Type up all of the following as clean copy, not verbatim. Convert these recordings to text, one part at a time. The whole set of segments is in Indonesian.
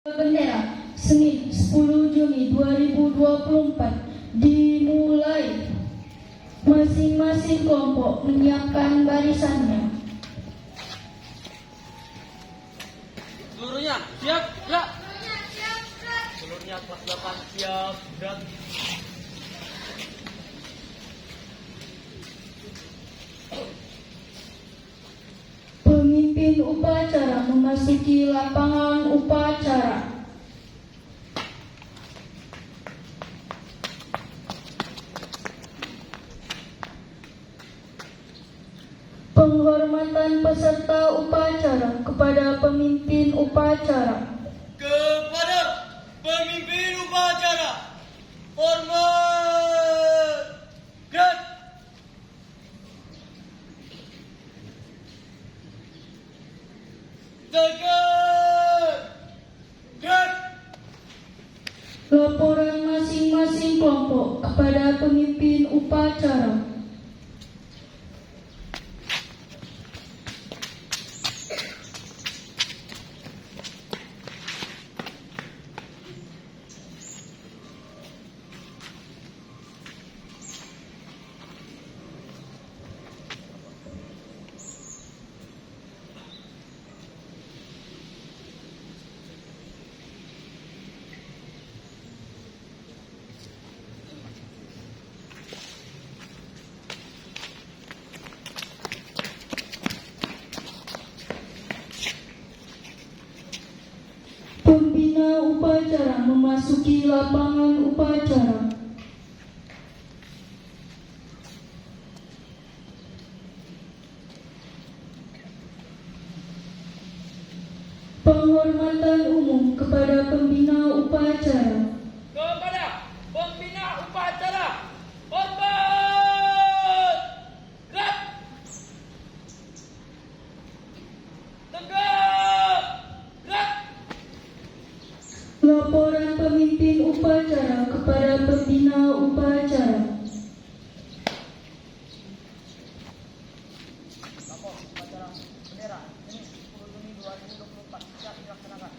Bendera Senin 10 Juni 2024 dimulai. Masing-masing kelompok menyiapkan barisannya. Seluruhnya siap, gerak. Seluruhnya kelas 8 siap, gerak. Pemimpin upacara memasuki lapangan upacara. Penghormatan peserta upacara kepada pemimpin upacara. Kepada pemimpin upacara, hormat, gerak. Tegak, gerak. Laporan masing-masing kelompok kepada pemimpin upacara. Pembina upacara memasuki lapangan upacara. Penghormatan umum kepada pembina upacara. Kepada pembina upacara, hormat, gerak. Tegak, gerak. Laporan pemimpin upacara kepada pembina upacara. Lapor upacara bendera ini 10 Juni 2024 siap dilaksanakan.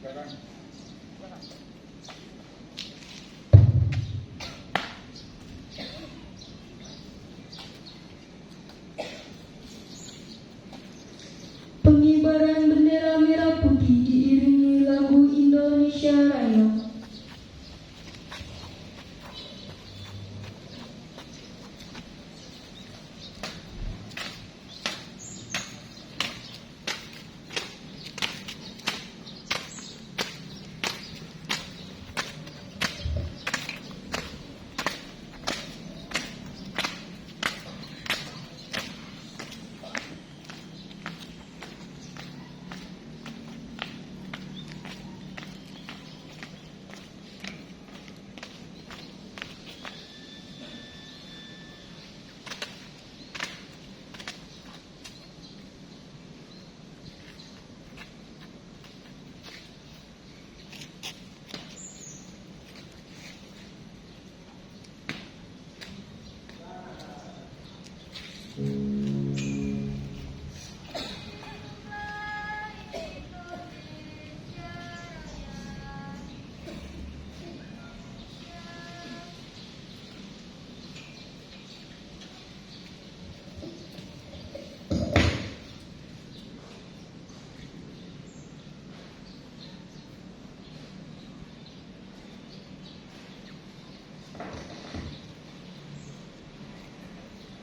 Jalan. Pengibaran bendera merah putih diiringi lagu Indonesia Raya.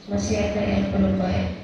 Masih ada yang belum baik.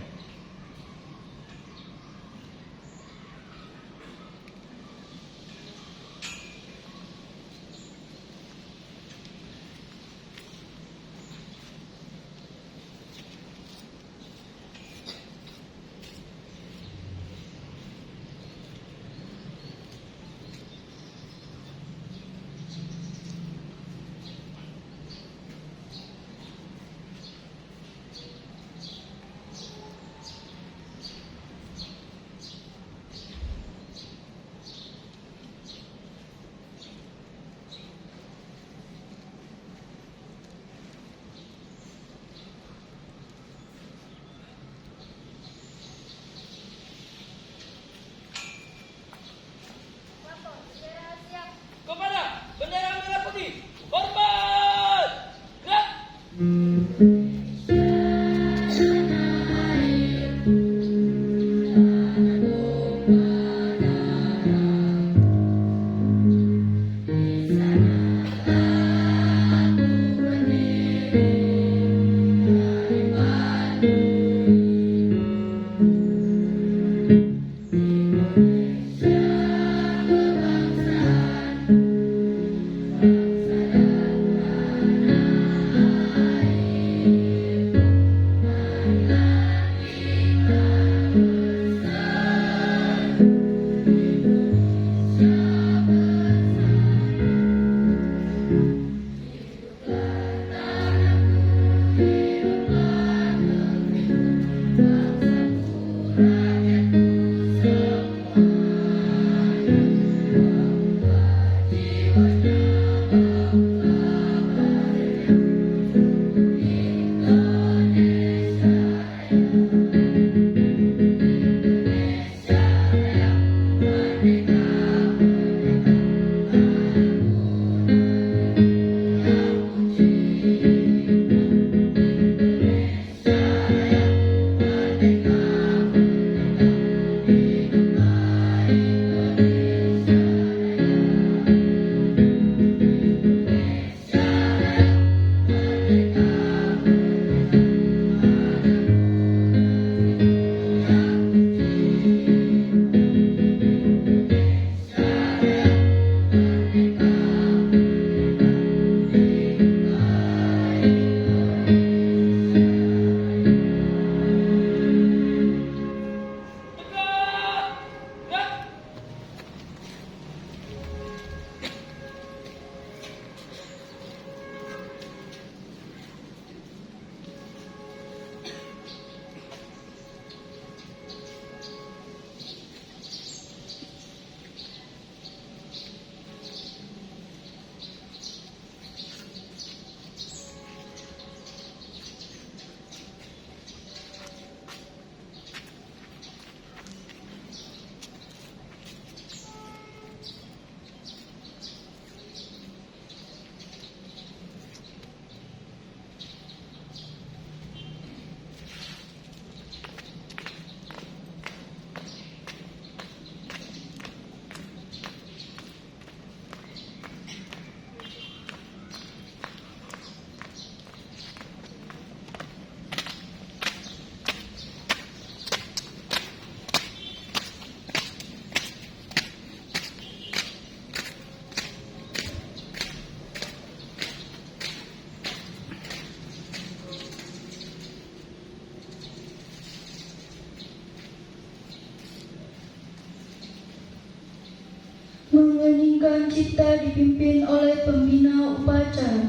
pembukaan cipta dipimpin oleh pembina upacara.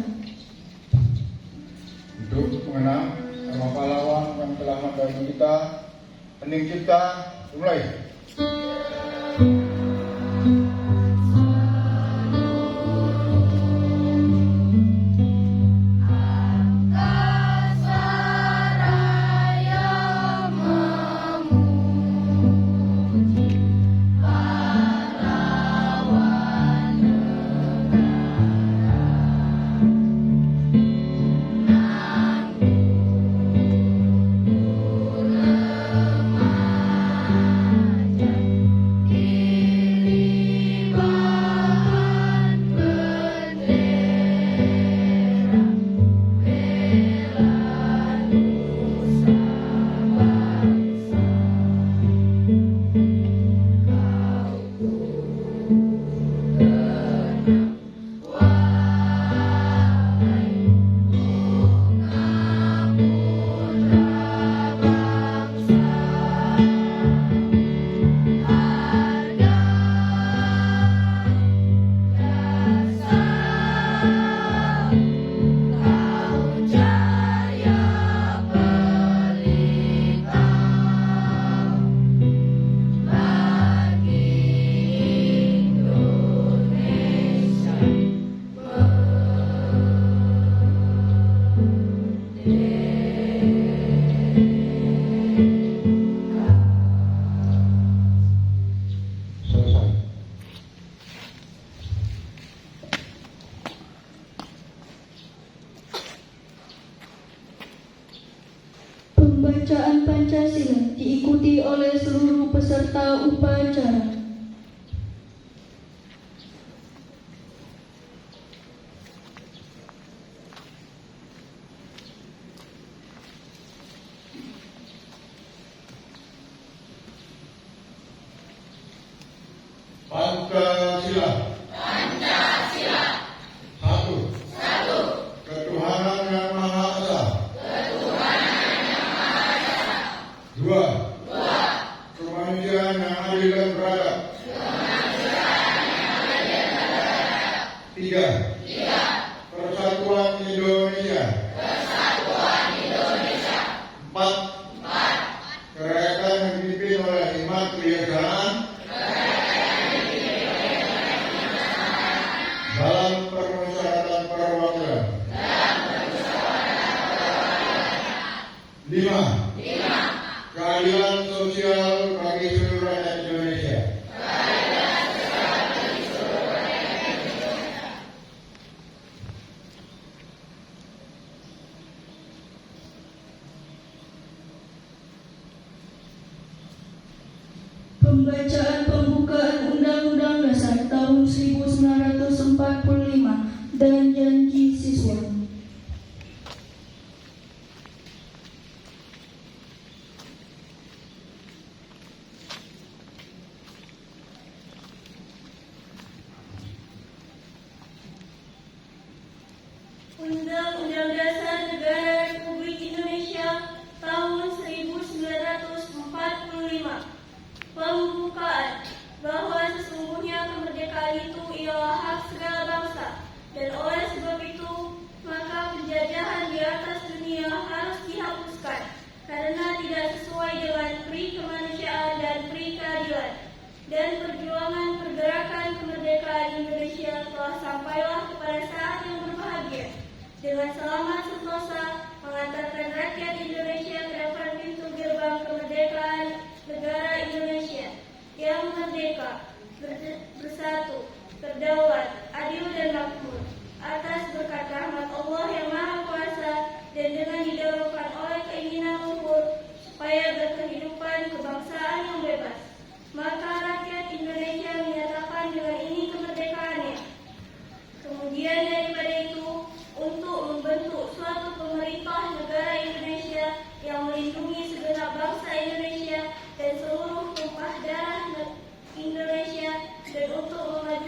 Untuk mengenang nama pahlawan yang telah membagi kita, hening cipta dimulai. Pembacaan Pancasila diikuti oleh seluruh peserta upacara. Pancasila. Satu. Ketuhanan yang Maha Esa. Dua. Kemanusiaan yang adil dan beradab. Tiga. Persatuan Indonesia. Empat. Kerakyatan yang dipimpin oleh hikmat kebijaksanaan dalam permusyawaratan perwakilan. Lima. Keadilan sosial bagi seluruh rakyat Indonesia. Pembacaan pembukaan Undang-Undang Dasar tahun 1945 dan janji siswa. Undang-Undang Dasar Negara Republik Indonesia tahun 1945. Pembukaan bahwa sesungguhnya kemerdekaan itu ialah hak segala bangsa, dan oleh sebab itu maka penjajahan di atas dunia harus dihapuskan karena tidak sesuai dengan pri kemanusiaan dan pri keadilan. Dan perjuangan pergerakan kemerdekaan Indonesia telah sampailah kepada saat yang berbahagia dengan selamat sentosa mengantarkan rakyat Indonesia ke depan pintu gerbang kemerdekaan negara Indonesia yang merdeka, bersatu, berdaulat, adil dan makmur atas berkat rahmat Allah yang Maha Kuasa dan dengan didorongkan oleh keinginan luhur supaya berkehidupan kebangsaan yang bebas. Maka rakyat Indonesia menyatakan dengan ini kemerdekaannya. Kemudian daripada itu, untuk membentuk suatu pemerintah negara Indonesia yang melindungi segenap bangsa Indonesia dan seluruh tumpah darah Indonesia, dan untuk memajukan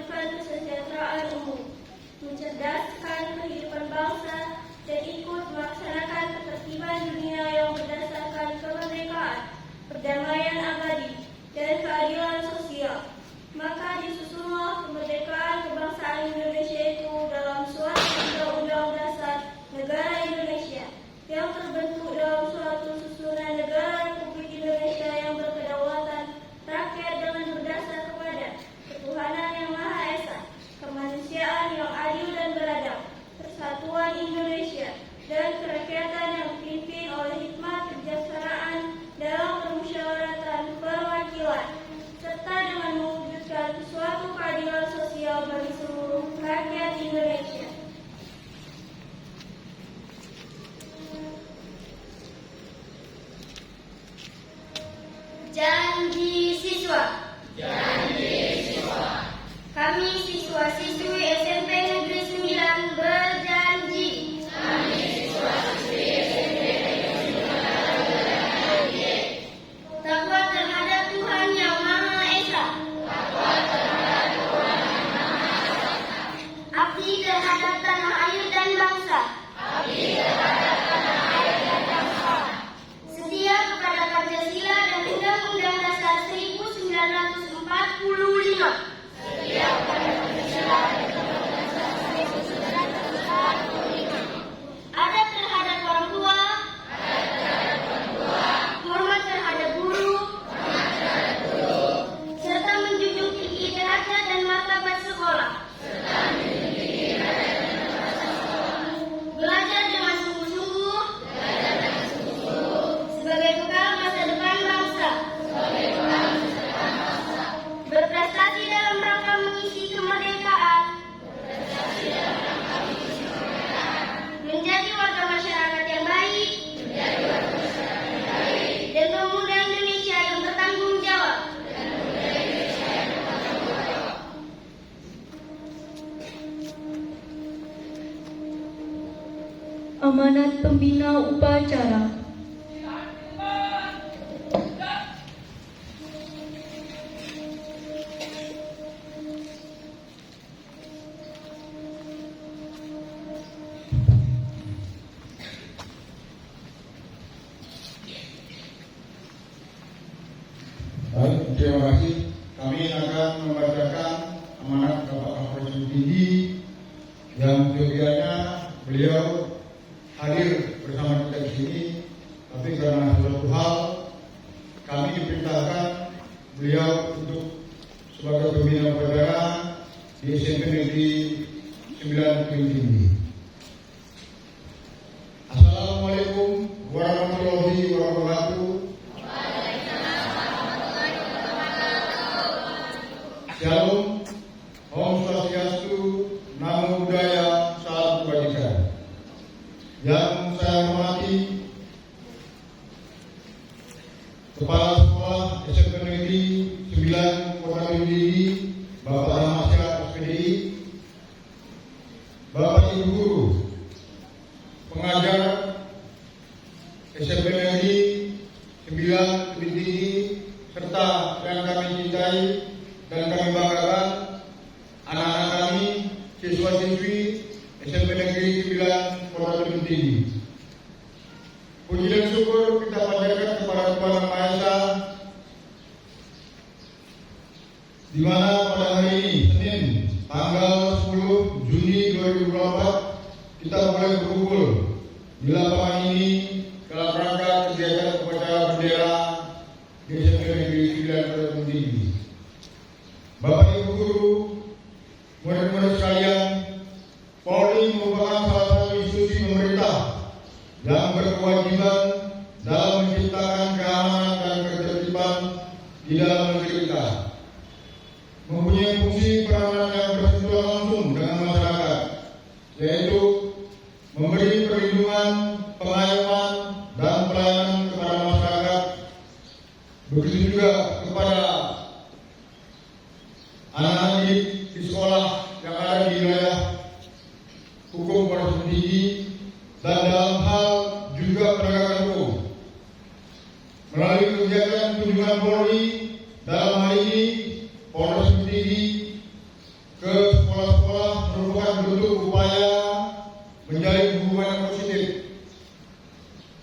siswa-siswi SMP Negeri 9 berjanji. Takwa terhadap Tuhan Yang Maha Esa. Abdi terhadap tanah air dan bangsa. Setia kepada Pancasila dan Undang-Undang Dasar 1945. Adab terhadap orang tua. Hormat terhadap guru. Serta menjunjung tinggi derajat dan martabat sekolah. Belajar dengan sungguh-sungguh sebagai bekal masa depan bangsa. Berprestasi dalam rangka mengisi kemerdekaan. Menjadi warga masyarakat yang baik. Dan pemuda Indonesia yang bertanggung jawab. Amanat pembina upacara. Baik, terima kasih. Kami akan membacakan amanat Bapak Kapolres Tinggi yang kegiatannya beliau hadir bersama kita di sini, tapi karena suatu hal kami diperintahkan beliau untuk sebagai pembina upacara di SMP Negeri 9 Tinggi. Assalamualaikum warahmatullahi wabarakatuh. Shalom, Om Swastiastu, Namo Buddhaya, Salam Kebajikan. Yang saya hormati Kepala Sekolah SMP Negeri 9 Kota Kediri, Bapak Ramasya SPDI, Bapak Ibu Guru, pengajar SMP Negeri 9 Kediri, serta yang kami cintai dan kami banggakan anak-anak kami, siswa-siswi SMP Negeri 9 Kota Kediri. Puji dan syukur kita panjatkan kepada Tuhan Yang Maha Esa, di mana pada hari ini, Senin, tanggal 10 Juni 2024, kita mulai berkumpul di lapangan ini dalam rangka kegiatan upacara bendera di SMP Negeri 9 Kota Kediri. Bapak Ibu Guru, murid-murid sekalian, Polri merupakan salah satu institusi pemerintah yang berkewajiban dalam menciptakan keamanan dan ketertiban di dalam negeri kita. Mempunyai fungsi peranan yang bersentuhan langsung dengan masyarakat, yaitu memberi perlindungan, pengayuman, dan pelayanan kepada masyarakat. Begitu juga kepada anak-anak di sekolah yang ada di wilayah hukum Polres Tinggi, dan dalam hal juga penegakan hukum. Melalui kegiatan kunjungan Polri dalam hal ini, Polres Tinggi ke sekolah-sekolah merupakan bentuk upaya menjalin hubungan yang positif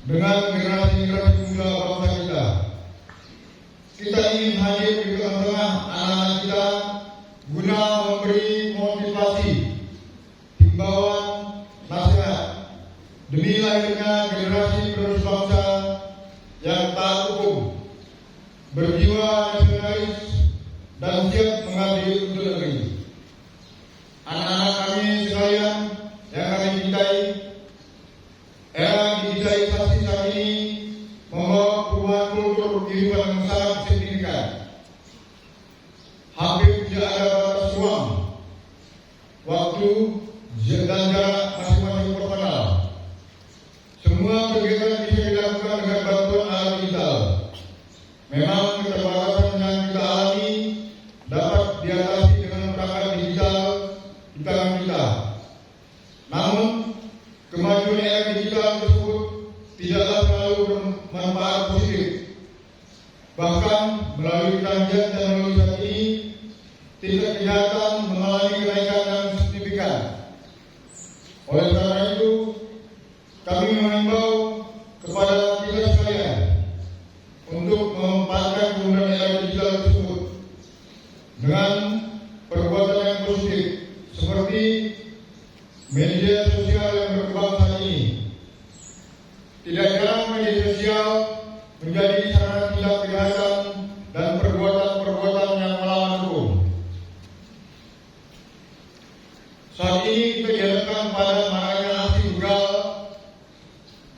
dengan generasi-generasi muda bangsa kita. Kita ingin hadir di tengah-tengah anak-anak kita guna memberi motivasi, himbauan, nasihat demi lahirnya generasi penerus bangsa yang taat hukum, berjiwa nasionalis, dan siap mengabdi untuk negeri. Anak-anak kami sekalian yang kami cintai, era digitalisasi saat ini membawa perubahan kultur kehidupan yang sangat signifikan. Hampir tidak ada batas ruang, waktu, dan jarak masing-masing personal. Semua kegiatan bisa dilakukan dengan bantuan alat digital. Memang keterbatasan yang kita alami dapat diatasi dengan perangkat digital tangan kita. Namun, kemajuan era digital tersebut tidaklah selalu bermanfaat positif. Bahkan melalui kemajuan teknologi saat ini, tingkat kejahatan mengalami kenaikan yang signifikan. Oleh karena itu, kami mengimbau kepada kita sekalian untuk memanfaatkan kemudahan era digital tersebut dengan perbuatan yang positif seperti media sosial yang berkembang saat ini. Tidak jarang media sosial menjadi sarana tindak kejahatan dan perbuatan-perbuatan yang melawan hukum. Saat ini kita dihadapkan pada maraknya aksi begal,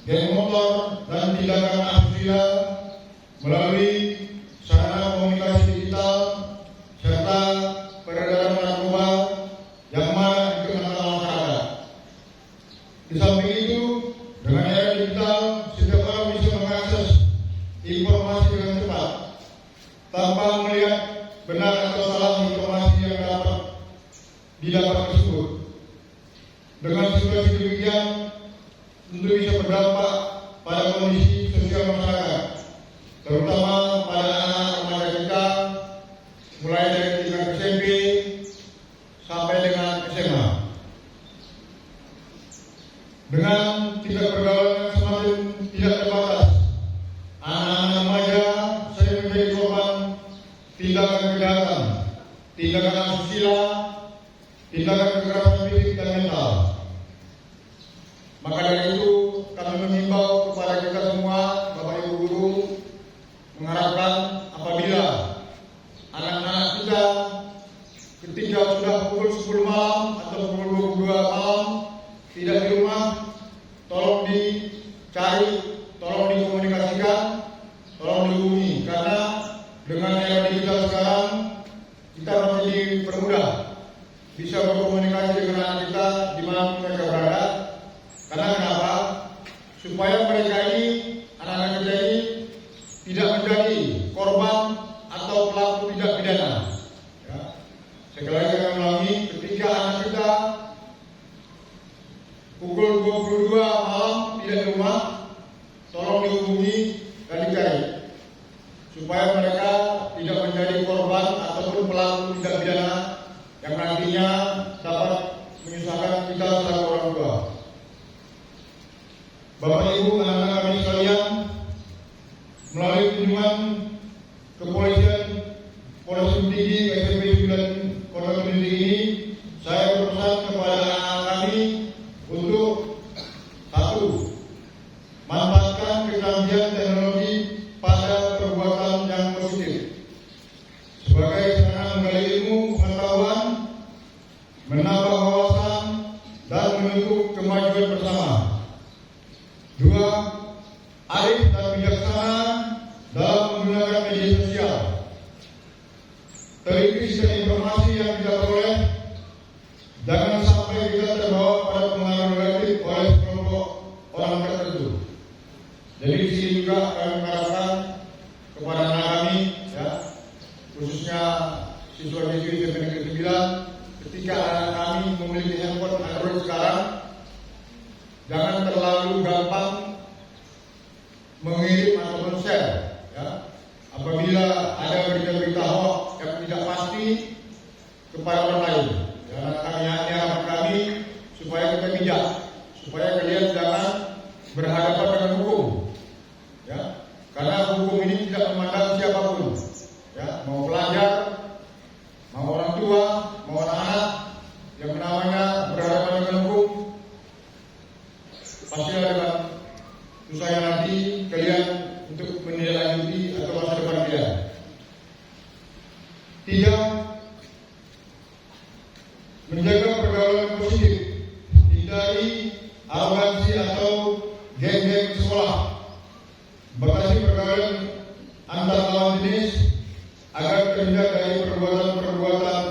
geng motor, dan tindakan asusila melalui sarana komunikasi digital serta peredaran narkoba yang mana dikenakan masyarakat. Di samping itu, dengan era digital, setiap orang bisa mengakses informasi dengan cepat tanpa melihat benar atau salah informasi yang didapat tersebut. Dengan situasi demikian, tentu bisa berdampak pada kondisi sosial masyarakat, terutama pada anak remaja kita, mulai dari tingkat SMP sampai dengan SMA. Dengan tingkat pergaulan yang semakin tidak terbatas, anak-anak remaja sering menjadi korban tindakan kejahatan, tindakan asusila, tindakan kekerasan fisik dan mental. Maka dari itu, kami mengimbau kepada kita semua, Bapak Ibu Guru, mengharapkan apabila anak-anak kita ketika sudah pukul 10 malam atau pukul 22 malam tidak di rumah, tolong dicari, tolong dikomunikasikan, tolong dihubungi, karena dengan era digital sekarang kita masih dipermudah bisa berkomunikasi dengan anak kita di mana mereka berada. Karena kenapa? Supaya mereka ini, anak-anak kita ini tidak menjadi korban atau pelaku tindak pidana. Ya. Sekali lagi kami ulangi, ketika anak kita pukul 22 malam tidak di rumah, tolong dihubungi dan dicari supaya mereka tidak menjadi korban ataupun pelaku tindak pidana yang nantinya dapat menyusahkan kita selaku orang tua. Bapak Ibu, anak-anak kami sekalian, melalui kunjungan kepolisian Polres Gunung Tinggi SMP 9 Kota Gunung Tinggi ini, saya berpesan kepada anak-anak kami untuk satu, manfaatkan kecanggihan teknologi pada perbuatan yang positif sebagai sarana menggali ilmu pengetahuan, menambah wawasan, dan menuntut kemajuan bersama. Dua, arif dan bijaksana dalam menggunakan media sosial. Teliti dan informasi yang kita peroleh, jangan sampai kita terbawa pada pengaruh negatif oleh kelompok orang tertentu. Jadi di sini juga kami mengharapkan kepada anak kami, ya, khususnya siswa-siswi SMP Negeri 9, ketika anak kami memiliki handphone Android sekarang, jangan terlalu gampang mengirim ataupun share. Ya. Apabila ada berita-berita hoax yang tidak pasti kepada orang lain, ya, harapan kami supaya kita bijak, supaya kalian jangan berhadapan dengan hukum. Ya. Karena hukum ini tidak memandang siapapun, ya, mau pelajar, mau orang tua, mau anak-anak, yang namanya berhadapan dengan hukum pasti ada susahnya nanti kalian untuk menindaklanjuti atau masa depan kalian. Tiga, menjaga pergaulan positif, hindari arogansi atau geng-geng sekolah, batasi pergaulan antar lawan jenis agar terhindar dari perbuatan-perbuatan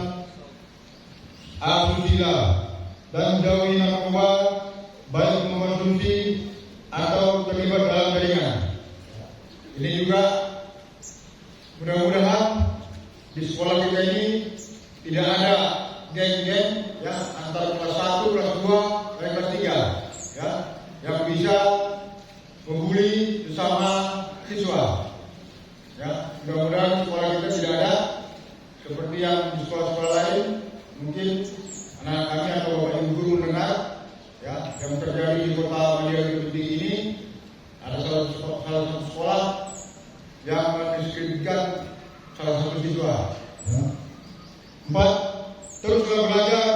asusila dan jauhi narkoba, baik mengkonsumsi atau terlibat dalam jaringan. Ini juga mudah-mudahan di sekolah kita ini tidak ada geng-geng ya antara kelas 1, kelas 2, dan kelas 3 ya yang bisa membuli sesama siswa. Ya, mudah-mudahan sekolah kita tidak ada seperti yang di sekolah-sekolah lain. Mungkin anak kami atau bapak ibu guru mendengar ya yang terjadi di kota Madia seperti ini. Ada salah satu sekolah yang mendiskreditkan salah satu siswa. Ya. 4. Teruslah belajar,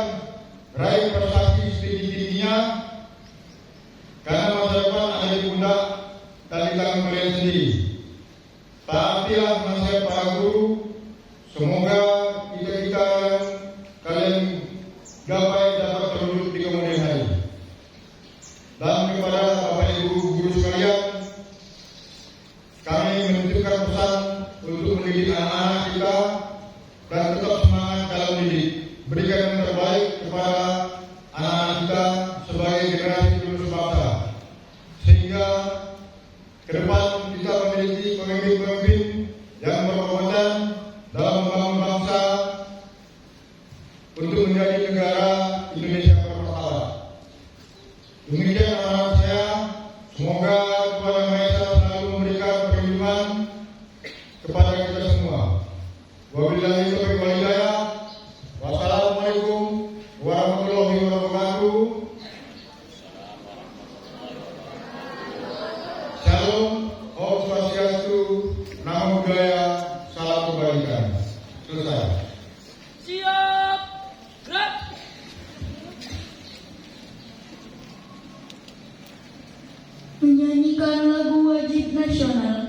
raih prestasi setinggi-tingginya, karena masa depan ada di pundak dan di tangan kalian sendiri. Taatilah nasihat para guru. Semoga kita yang kalian gapai dapat terwujud di kemudian hari. Dan kepada Bapak Ibu guru sekalian, kami menitipkan pesan untuk mendidik anak-anak kita dan tetap semangat dalam mendidik. Berikan yang terbaik kepada anak-anak kita sebagai generasi penerus bangsa, sehingga ke depan kita memiliki pemimpin-pemimpin yang berkompeten dalam membangun bangsa untuk menjadi negara Indonesia bermartabat. Demikian harapan saya. Semoga Tuhan Yang Maha Esa selalu memberikan perlindungan kepada kita semua. Wabillahi taufiq wal hidayah. Wassalamualaikum warahmatullahi wabarakatuh. Shalom, Om Swastiastu, Namo Buddhaya, salam kebaikan. Selesai. Siap, gerak. Menyanyikan lagu wajib nasional.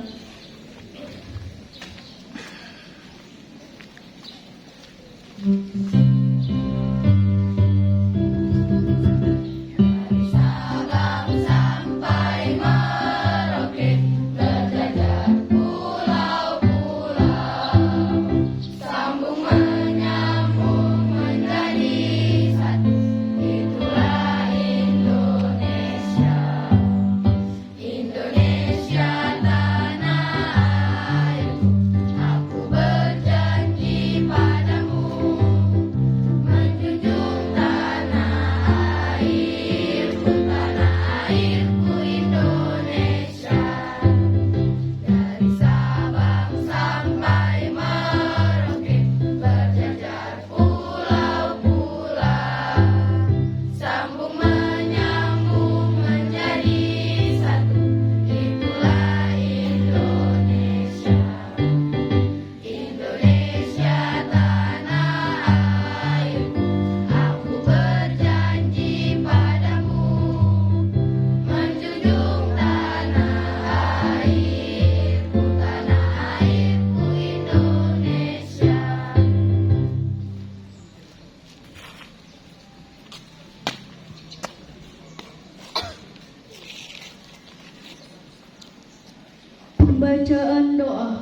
Pembacaan doa.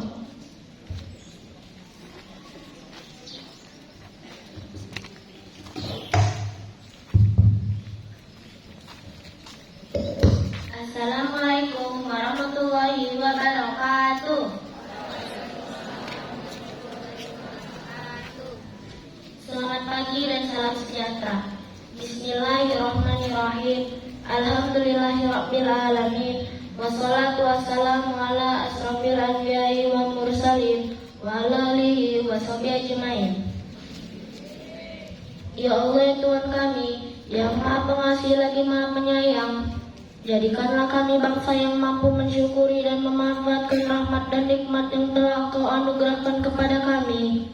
Assalamualaikum warahmatullahi wabarakatuh. Selamat pagi dan salam sejahtera. Bismillahirrahmanirrahim. Alhamdulillahirabbil alamin. Wassalatu wassalamu ala asrofil anbiya'i wa mursalin wa ala alihi wa sahbihi ajmain. Ya Allah, ya Tuhan kami yang Maha Pengasih lagi Maha Penyayang, jadikanlah kami bangsa yang mampu mensyukuri dan memanfaatkan rahmat dan nikmat yang telah Kau anugerahkan kepada kami,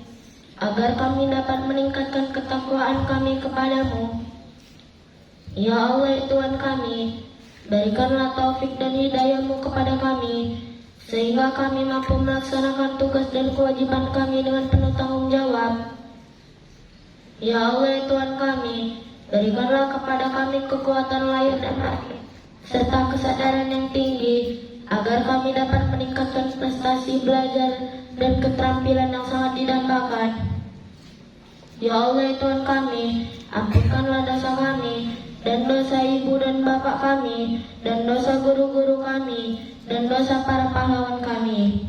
agar kami dapat meningkatkan ketakwaan kami kepadamu. Ya Allah, ya Tuhan kami, berikanlah taufik dan hidayah-Mu kepada kami, sehingga kami mampu melaksanakan tugas dan kewajiban kami dengan penuh tanggung jawab. Ya Allah, ya Tuhan kami, berikanlah kepada kami kekuatan lahir dan batin, serta kesadaran yang tinggi, agar kami dapat meningkatkan prestasi belajar dan keterampilan yang sangat didambakan. Ya Allah, ya Tuhan kami, ampunkanlah dosa kami, dan dosa ibu dan bapak kami, dan dosa guru-guru kami, dan dosa para pahlawan kami.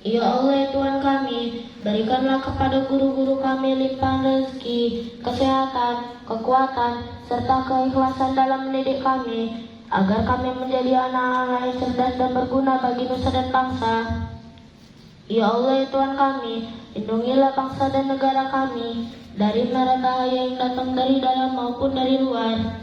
Ya Allah, ya Tuhan kami, Berikanlah kepada guru-guru kami limpahan rezeki, kesehatan, kekuatan, serta keikhlasan dalam mendidik kami, agar kami menjadi anak-anak yang cerdas dan berguna bagi nusa dan bangsa. Ya Allah, ya Tuhan kami, lindungilah bangsa dan negara kami dari mara bahaya yang datang dari dalam maupun dari luar.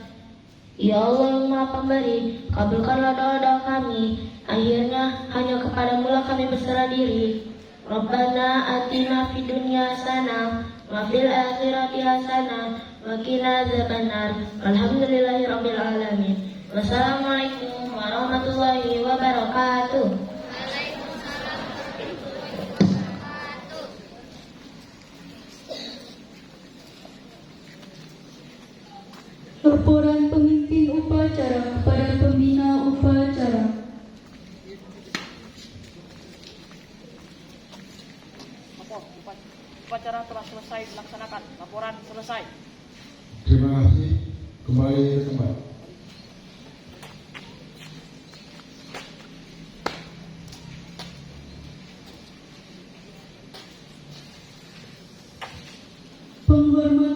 Ya Allah yang Maha Pemberi, kabulkanlah doa-doa kami. Akhirnya hanya kepadamu lah kami berserah diri. Rabbana atina fid dunya hasanah wa fil akhirati hasanah wa qina adzabannar. Alhamdulillahirabbil alamin. Wassalamualaikum warahmatullahi wabarakatuh. Laporan pemimpin upacara kepada pembina upacara. Upacara telah selesai dilaksanakan. Laporan selesai. Terima kasih. Kembali ke tempat. Penghormatan